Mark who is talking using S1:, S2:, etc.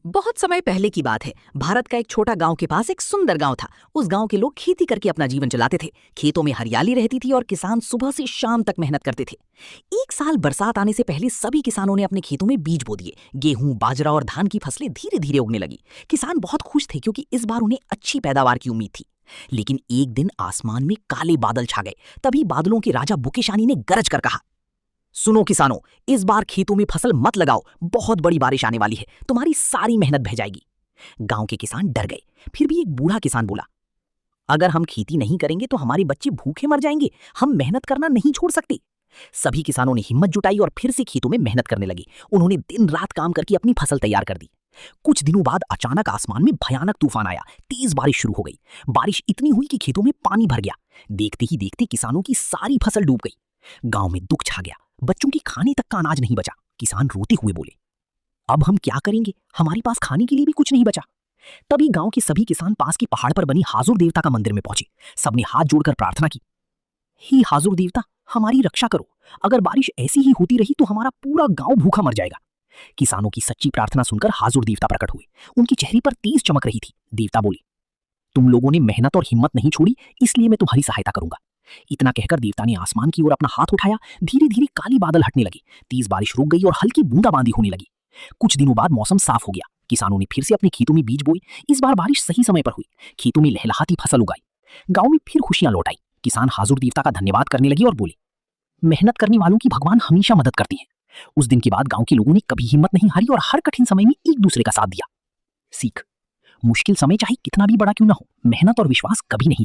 S1: बहुत समय पहले की बात है। भारत का एक छोटा गांव के पास एक सुंदर गांव था। उस गांव के लोग खेती करके अपना जीवन चलाते थे। खेतों में हरियाली रहती थी और किसान सुबह से शाम तक मेहनत करते थे। एक साल बरसात आने से पहले सभी किसानों ने अपने खेतों में बीज बो दिए। गेहूं, बाजरा और धान की फसलें धीरे धीरे उगने लगी। किसान बहुत खुश थे क्योंकि इस बार उन्हें अच्छी पैदावार की उम्मीद थी। लेकिन एक दिन आसमान में काले बादल छा गए। तभी बादलों के राजा बुकेशानी ने गरज कर कहा, सुनो किसानों, इस बार खेतों में फसल मत लगाओ, बहुत बड़ी बारिश आने वाली है, तुम्हारी सारी मेहनत बह जाएगी। गांव के किसान डर गए। फिर भी एक बूढ़ा किसान बोला, अगर हम खेती नहीं करेंगे तो हमारे बच्चे भूखे मर जाएंगे, हम मेहनत करना नहीं छोड़ सकते। सभी किसानों ने हिम्मत जुटाई और फिर से खेतों में मेहनत करने लगे। उन्होंने दिन रात काम करके अपनी फसल तैयार कर दी। कुछ दिनों बाद अचानक आसमान में भयानक तूफान आया। तेज बारिश शुरू हो गई। बारिश इतनी हुई कि खेतों में पानी भर गया। देखते ही देखते किसानों की सारी फसल डूब गई। गांव में दुख छा गया। बच्चों की खाने तक का अनाज नहीं बचा। किसान रोते हुए बोले, अब हम क्या करेंगे, हमारे पास खाने के लिए भी कुछ नहीं बचा। तभी गांव के सभी किसान पास के पहाड़ पर बनी हाजुर देवता का मंदिर में पहुंचे। सबने हाथ जोड़कर प्रार्थना की, हे हाजुर देवता, हमारी रक्षा करो। अगर बारिश ऐसी ही होती रही तो हमारा पूरा गांव भूखा मर जाएगा। किसानों की सच्ची प्रार्थना सुनकर हाजुर देवता प्रकट हुए। उनके चेहरे पर तेज चमक रही थी। देवता बोले, तुम लोगों ने मेहनत और हिम्मत नहीं छोड़ी, इसलिए मैं तुम्हारी सहायता करूंगा। इतना कहकर देवता ने आसमान की ओर अपना हाथ उठाया। धीरे धीरे काली बादल हटने लगे। तेज बारिश रुक गई और हल्की बूंदाबांदी होने लगी। कुछ दिनों बाद मौसम साफ हो गया। किसानों ने फिर से अपने खेतों में बीज बोए। इस बार बारिश सही समय पर हुई। खेतों में लहलहाती फसल उगाई। गांव में फिर खुशियां लौट आई। किसान हाजुर देवता का धन्यवाद करने लगे और बोले, मेहनत करने वालों की भगवान हमेशा मदद करती हैं। उस दिन के बाद गांव के लोगों ने कभी हिम्मत नहीं हारी और हर कठिन समय में एक दूसरे का साथ दिया। सीख, मुश्किल समय चाहे कितना भी बड़ा क्यों ना हो, मेहनत और विश्वास कभी नहीं